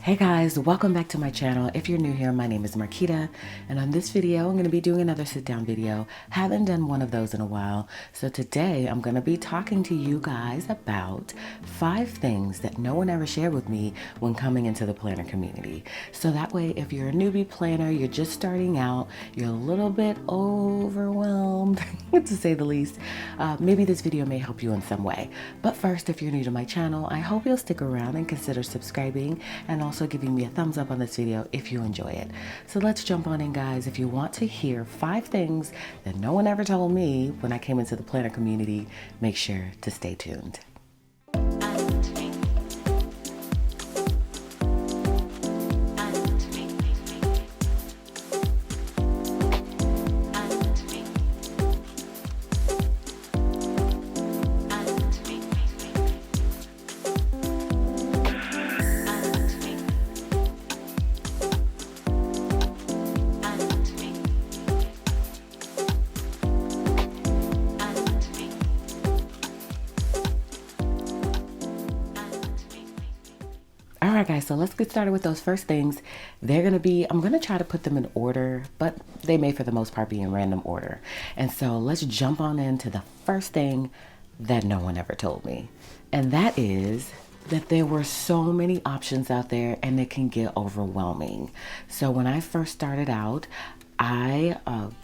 Hey guys, welcome back to my channel. If you're new here, my name is Marquita, and on this video, I'm going to be doing another sit-down video. Haven't done one of those in a while, so today I'm going to be talking to you guys about 5 things that no one ever shared with me when coming into the planner community. So that way, if you're a newbie planner, you're just starting out, you're a little bit overwhelmed, to say the least, maybe this video may help you in some way. But first, if you're new to my channel, I hope you'll stick around and consider subscribing and also giving me a thumbs up on this video if you enjoy it. So let's jump on in, guys. If you want to hear 5 things that no one ever told me when I came into the planner community, make sure to stay tuned. Alright guys, so let's get started with those first things. I'm going to try to put them in order, but they may for the most part be in random order. And so let's jump on into the first thing that no one ever told me. And that is that there were so many options out there and it can get overwhelming. So when I first started out, I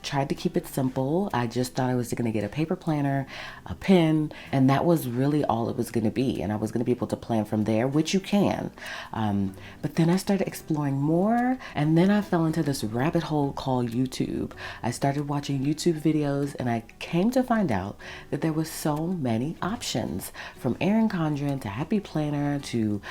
tried to keep it simple. I just thought I was going to get a paper planner, a pen, and that was really all it was going to be. And I was going to be able to plan from there, which you can. But then I started exploring more, and then I fell into this rabbit hole called YouTube. I started watching YouTube videos, and I came to find out that there was so many options, from Erin Condren to Happy Planner to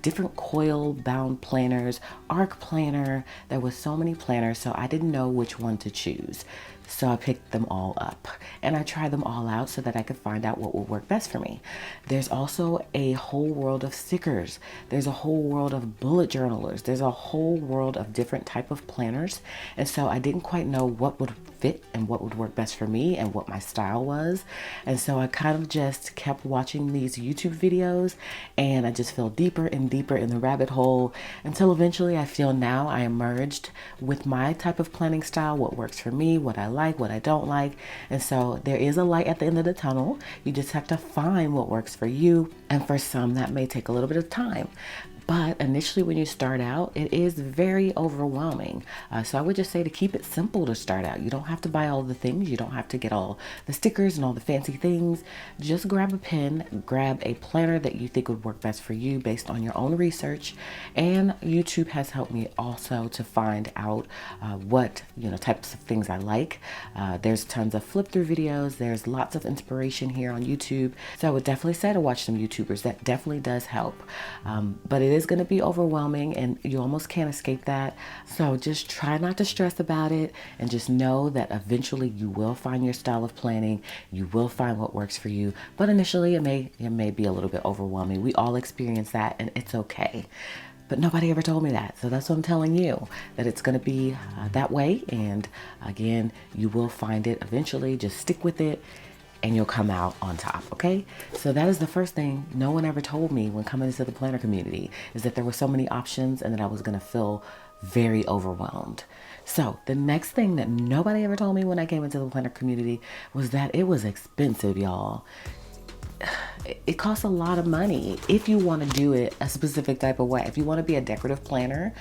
different coil-bound planners, arc planner. There was so many planners, so I didn't know which one to choose. So I picked them all up and I tried them all out so that I could find out what would work best for me. There's also a whole world of stickers. There's a whole world of bullet journalers. There's a whole world of different type of planners. And so I didn't quite know what would fit and what would work best for me and what my style was. And so I kind of just kept watching these YouTube videos and I just fell deeper and deeper in the rabbit hole until eventually I feel now I emerged with my type of planning style, what works for me, what I like, what I don't like. And so there is a light at the end of the tunnel. You just have to find what works for you. And for some, that may take a little bit of time. But initially when you start out, it is very overwhelming. So I would just say to keep it simple to start out. You don't have to buy all the things. You don't have to get all the stickers and all the fancy things. Just grab a pen, grab a planner that you think would work best for you based on your own research. And YouTube has helped me also to find out what types of things I like. There's tons of flip through videos. There's lots of inspiration here on YouTube. So I would definitely say to watch some YouTubers. That definitely does help. But it is going to be overwhelming and you almost can't escape that. So just try not to stress about it and just know that eventually you will find your style of planning. You will find what works for you. But initially it may be a little bit overwhelming. We all experience that and it's okay. But nobody ever told me that. So that's what I'm telling you, that it's going to be that way. And again, you will find it eventually. Just stick with it and you'll come out on top, okay? So that is the first thing no one ever told me when coming into the planner community, is that there were so many options and that I was gonna feel very overwhelmed. So the next thing that nobody ever told me when I came into the planner community was that it was expensive, y'all. It costs a lot of money if you want to do it a specific type of way. If you want to be a decorative planner,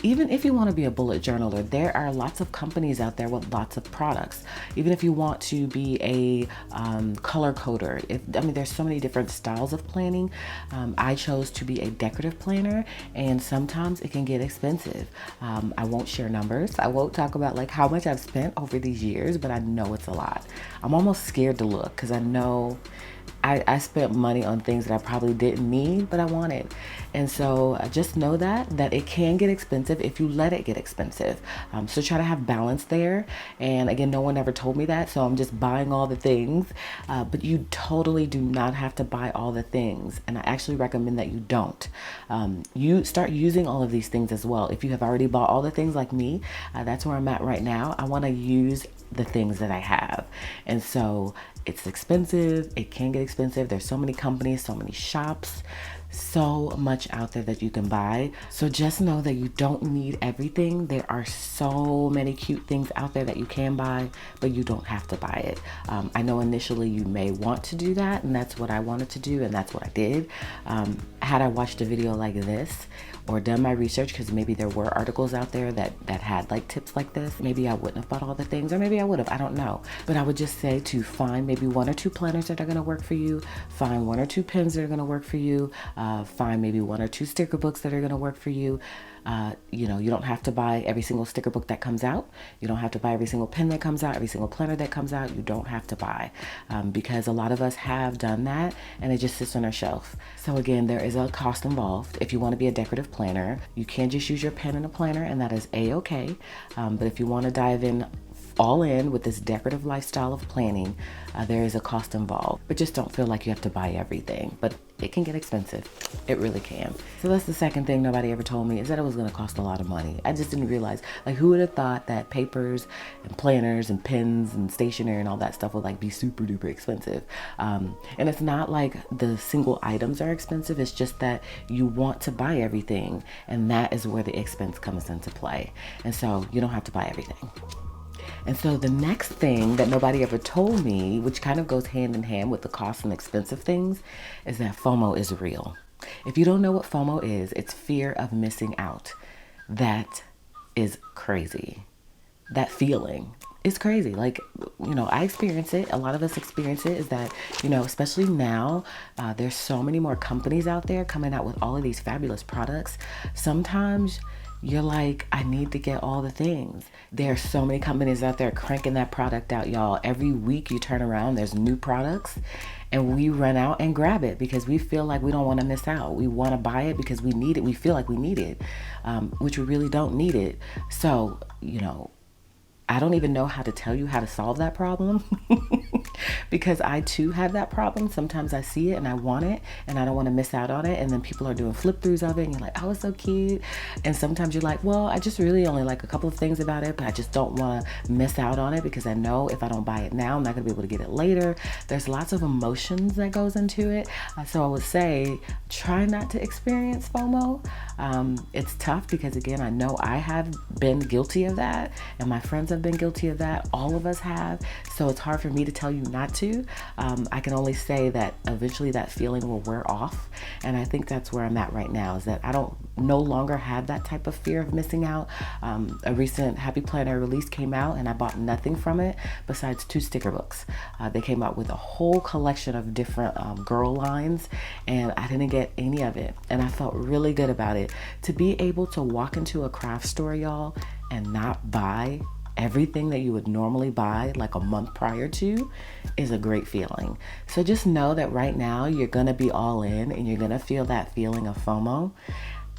even if you want to be a bullet journaler, there are lots of companies out there with lots of products. Even if you want to be a color coder, there's so many different styles of planning. I chose to be a decorative planner, and sometimes it can get expensive. I won't share numbers. I won't talk about like how much I've spent over these years, but I know it's a lot. I'm almost scared to look because I know I spent money on things that I probably didn't need, but I wanted. And so just know that it can get expensive if you let it get expensive. So try to have balance there. And again, no one ever told me that, so I'm just buying all the things. But you totally do not have to buy all the things. And I actually recommend that you don't. You start using all of these things as well. If you have already bought all the things like me, that's where I'm at right now. I want to use the things that I have. And so it's expensive. It can get expensive. There's so many companies, so many shops. so much out there that you can buy. So just know that you don't need everything. There are so many cute things out there that you can buy, but you don't have to buy it. I know initially you may want to do that, and that's what I wanted to do, and that's what I did. Had I watched a video like this or done my research, because maybe there were articles out there that had like tips like this, maybe I wouldn't have bought all the things, or maybe I would have, I don't know. But I would just say to find maybe 1 or 2 planners that are going to work for you, find 1 or 2 pens that are going to work for you, find maybe 1 or 2 sticker books that are going to work for you. You know, you don't have to buy every single sticker book that comes out. You don't have to buy every single pen that comes out, every single planner that comes out. You don't have to buy, because a lot of us have done that and it just sits on our shelf. So again, there is a cost involved. If you want to be a decorative planner, you can just use your pen in a planner, and that is a-okay. But if you want to dive in all in with this decorative lifestyle of planning, there is a cost involved. But just don't feel like you have to buy everything. But it can get expensive. It really can. So that's the second thing nobody ever told me, is that it was going to cost a lot of money. I just didn't realize, like, who would have thought that papers and planners and pens and stationery and all that stuff would like be super duper expensive. And it's not like the single items are expensive. It's just that you want to buy everything, and that is where the expense comes into play. And so you don't have to buy everything. And so the next thing that nobody ever told me, which kind of goes hand in hand with the cost and expensive things, is that FOMO is real. If you don't know what FOMO is, it's fear of missing out. That is crazy. That feeling is crazy. Like, you know, I experience it. A lot of us experience it, is that, you know, especially now, there's so many more companies out there coming out with all of these fabulous products. Sometimes you're like, I need to get all the things. There are so many companies out there cranking that product out, y'all. Every week you turn around, there's new products, and we run out and grab it because we feel like we don't want to miss out. We want to buy it because we need it. We feel like we need it, which we really don't need it. So, you know, I don't even know how to tell you how to solve that problem because I too have that problem. Sometimes I see it and I want it and I don't want to miss out on it. And then people are doing flip throughs of it and you're like, oh, it's so cute. And sometimes you're like, well, I just really only like a couple of things about it, but I just don't want to miss out on it because I know if I don't buy it now, I'm not going to be able to get it later. There's lots of emotions that goes into it. So I would say try not to experience FOMO. It's tough because, again, I know I have been guilty of that and my friends have been guilty of that. All of us have. So it's hard for me to tell you not to. I can only say that eventually that feeling will wear off. And I think that's where I'm at right now, is that I don't no longer have that type of fear of missing out. A recent Happy Planner release came out and I bought nothing from it besides 2 sticker books. They came out with a whole collection of different girl lines and I didn't get any of it. And I felt really good about it. To be able to walk into a craft store, y'all, and not buy everything that you would normally buy like a month prior to is a great feeling. So just know that right now you're going to be all in and you're going to feel that feeling of FOMO,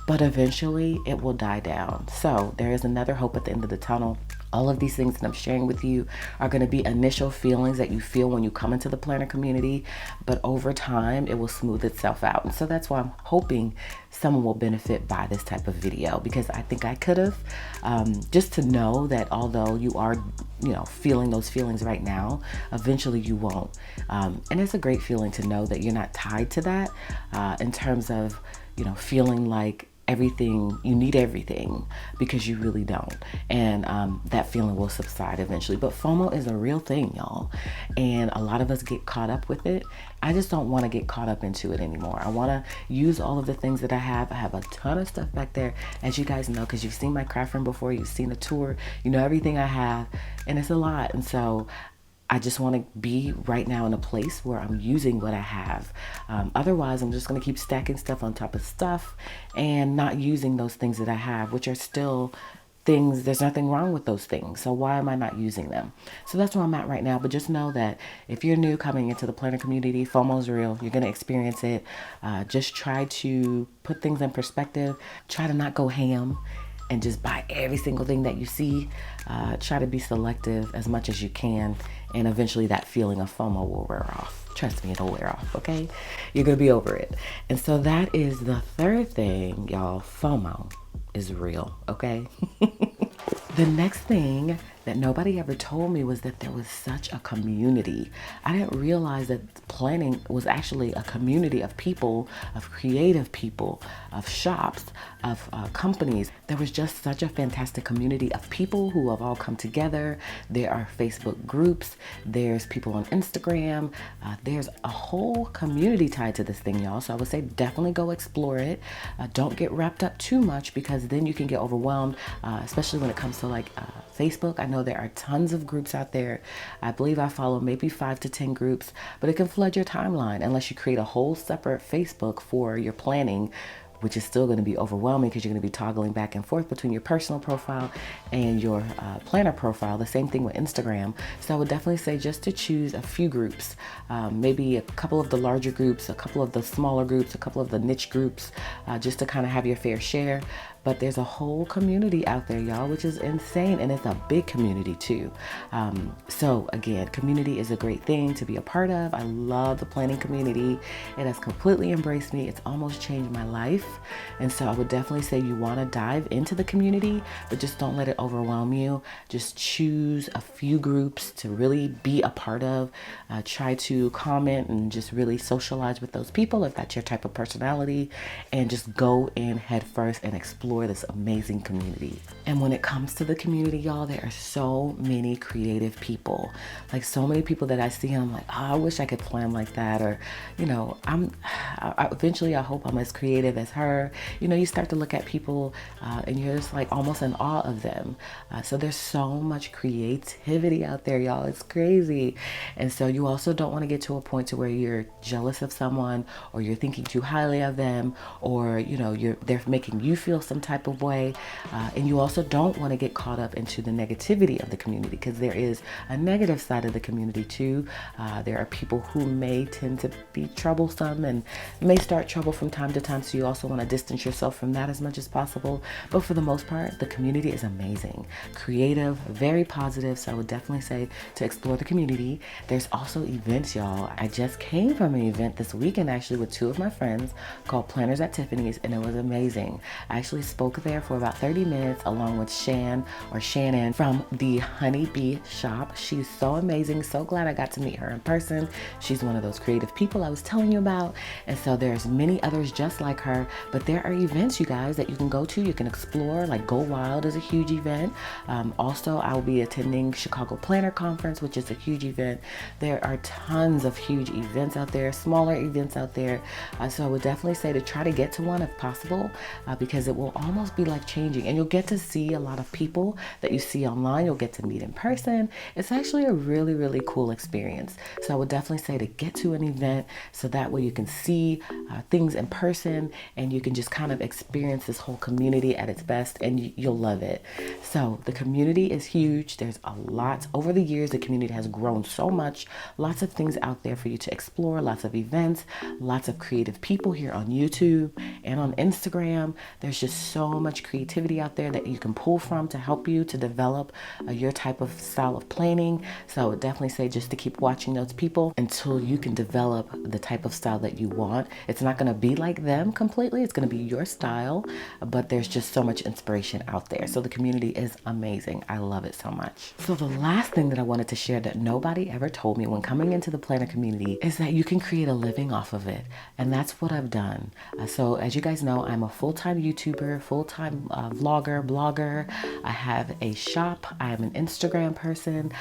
but eventually it will die down. So there is another hope at the end of the tunnel. All of these things that I'm sharing with you are going to be initial feelings that you feel when you come into the planner community, but over time it will smooth itself out. And so that's why I'm hoping someone will benefit by this type of video, because I think I could have, just to know that although you are, you know, feeling those feelings right now, eventually you won't. And it's a great feeling to know that you're not tied to that, in terms of, you know, feeling like everything, you need everything, because you really don't. And that feeling will subside eventually. But FOMO is a real thing, y'all. And a lot of us get caught up with it. I just don't want to get caught up into it anymore. I want to use all of the things that I have. I have a ton of stuff back there, as you guys know, because you've seen my craft room before, you've seen a tour, you know everything I have, and it's a lot. And so I just want to be right now in a place where I'm using what I have. Otherwise, I'm just going to keep stacking stuff on top of stuff and not using those things that I have, which are still things. There's nothing wrong with those things. So why am I not using them? So that's where I'm at right now. But just know that if you're new coming into the planner community, FOMO is real. You're going to experience it. Just try to put things in perspective. Try to not go ham and just buy every single thing that you see. Try to be selective as much as you can, and eventually that feeling of FOMO will wear off. Trust me, it'll wear off, okay? You're gonna be over it. And so that is the third thing, y'all. FOMO is real, okay? The next thing that nobody ever told me was that there was such a community. I didn't realize that planning was actually a community of people, of creative people, of shops, of companies. There was just such a fantastic community of people who have all come together. There are Facebook groups, there's people on Instagram, there's a whole community tied to this thing, y'all. So I would say definitely go explore it. Don't get wrapped up too much, because then you can get overwhelmed, especially when it comes to like Facebook. I know there are tons of groups out there. I believe I follow maybe 5 to 10 groups, but it can flood your timeline unless you create a whole separate Facebook for your planning, which is still going to be overwhelming because you're going to be toggling back and forth between your personal profile and your planner profile. The same thing with Instagram. So I would definitely say just to choose a few groups, maybe a couple of the larger groups, a couple of the smaller groups, a couple of the niche groups, just to kind of have your fair share. But there's a whole community out there, y'all, which is insane. And it's a big community too. So again, community is a great thing to be a part of. I love the planning community. It has completely embraced me. It's almost changed my life. And so I would definitely say you want to dive into the community, but just don't let it overwhelm you. Just choose a few groups to really be a part of. Try to comment and just really socialize with those people if that's your type of personality, and just go in head first and explore this amazing community. And when it comes to the community, y'all, there are so many creative people, like so many people that I see and I'm like, oh, I wish I could plan like that. Or, you know, eventually I hope I'm as creative as her. You know, you start to look at people and you're just like almost in awe of them. So there's so much creativity out there, y'all. It's crazy. And so you also don't want to get to a point to where you're jealous of someone, or you're thinking too highly of them, or, you know, they're making you feel some type of way. And you also don't want to get caught up into the negativity of the community, because there is a negative side of the community too. There are people who may tend to be troublesome and may start trouble from time to time. So you also want to distance yourself from that as much as possible. But for the most part, the community is amazing, creative, very positive. So I would definitely say to explore the community. There's also events, y'all. I just came from an event this weekend actually with 2 of my friends called Planners at Tiffany's, and it was amazing. I actually spoke there for about 30 minutes along with Shannon from the Honeybee shop. She's so amazing. So glad I got to meet her in person. She's one of those creative people I was telling you about. And so there's many others just like her, but there are events, you guys, that you can go to. You can explore, like Go Wild is a huge event. Also, I will be attending Chicago Planner Conference, which is a huge event. There are tons of huge events out there, smaller events out there. So I would definitely say to try to get to one if possible, because it will almost be like changing, and you'll get to see a lot of people that you see online. You'll get to meet in person. It's actually a really, really cool experience. So I would definitely say to get to an event, so that way you can see things in person, and you can just kind of experience this whole community at its best, and you'll love it. So the community is huge. There's a lot. Over the years, the community has grown so much. Lots of things out there for you to explore, lots of events, lots of creative people here on YouTube and on Instagram. There's just so much creativity out there that you can pull from to help you to develop your type of style of planning. So I would definitely say just to keep watching those people until you can develop the type of style that you want. It's not going to be like them completely. It's going to be your style, but there's just so much inspiration out there. So the community is amazing. I love it so much. So the last thing that I wanted to share that nobody ever told me when coming into the planner community is that you can create a living off of it. And that's what I've done. So as you guys know, I'm a full-time YouTuber, full-time vlogger, blogger. I have a shop. I am an Instagram person.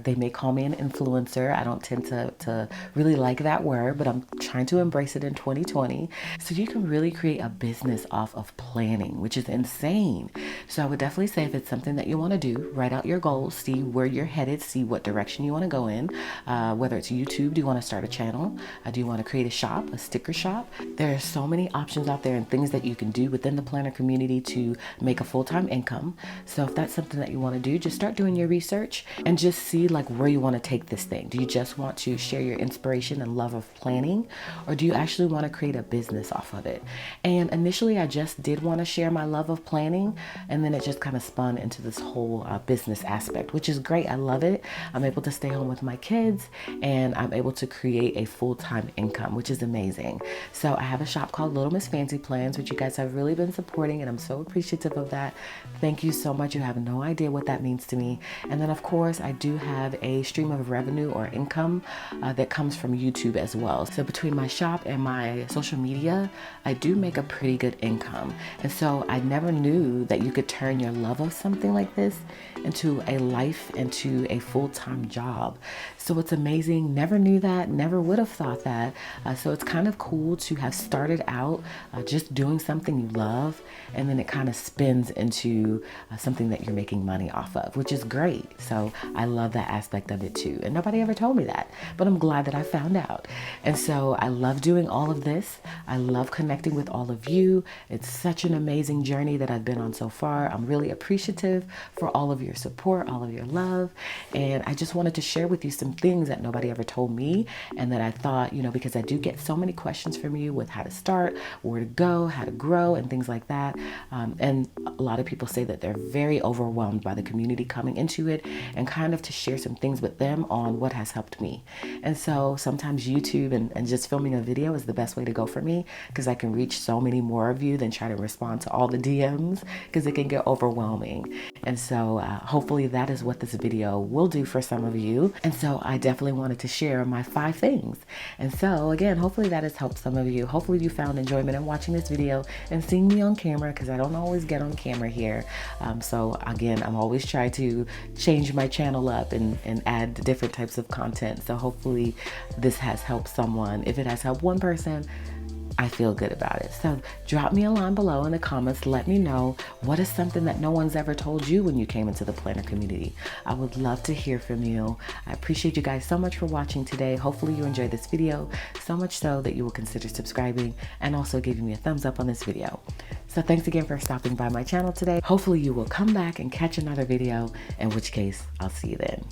They may call me an influencer. I don't tend to really like that word, but I'm trying to embrace it in 2020. So you can really create a business off of planning, which is insane. So I would definitely say if it's something that you want to do, write out your goals, see where you're headed, see what direction you want to go in. Whether it's YouTube, do you want to start a channel? Do you want to create a shop, a sticker shop? There are so many options out there and things that you can do within the planner community to make a full-time income. So if that's something that you want to do, just start doing your research and just see like where you want to take this thing. Do you just want to share your inspiration and love of planning, or do you actually want to create a business off of it? And initially I just did want to share my love of planning, and then it just kind of spun into this whole business aspect, which is great. I love it. I'm able to stay home with my kids and I'm able to create a full-time income, which is amazing. So I have a shop called Little Miss Fancy Plans, which you guys have really been supporting supporting, and I'm so appreciative of that. Thank you so much. You have no idea what that means to me. And then of course, I do have a stream of revenue or income that comes from YouTube as well. So between my shop and my social media, I do make a pretty good income. And so I never knew that you could turn your love of something like this into a life, into a full-time job. So it's amazing. Never knew that, never would have thought that. So it's kind of cool to have started out just doing something you love, and then it kind of spins into something that you're making money off of, which is great. So I love that aspect of it too. And nobody ever told me that, but I'm glad that I found out. And so I love doing all of this. I love connecting with all of you. It's such an amazing journey that I've been on so far. I'm really appreciative for all of your support, all of your love. And I just wanted to share with you some things that nobody ever told me, and that I thought, because I do get so many questions from you with how to start, where to go, how to grow, and things like that. And a lot of people say that they're very overwhelmed by the community coming into it, and kind of to share some things with them on what has helped me. And so sometimes YouTube and just filming a video is the best way to go for me, because I can reach so many more of you than try to respond to all the DMs, because it can get overwhelming. And so hopefully that is what this video will do for some of you. And so I definitely wanted to share my 5 things. And so again, hopefully that has helped some of you. Hopefully you found enjoyment in watching this video and seeing me on camera, because I don't always get on camera here. So again, I'm always trying to change my channel up and add different types of content. So hopefully this has helped someone. If it has helped one person, I feel good about it. So drop me a line below in the comments. Let me know, what is something that no one's ever told you when you came into the planner community. I would love to hear from you. I appreciate you guys so much for watching today. Hopefully you enjoyed this video, so much so that you will consider subscribing and also giving me a thumbs up on this video. So thanks again for stopping by my channel today. Hopefully you will come back and catch another video, in which case I'll see you then.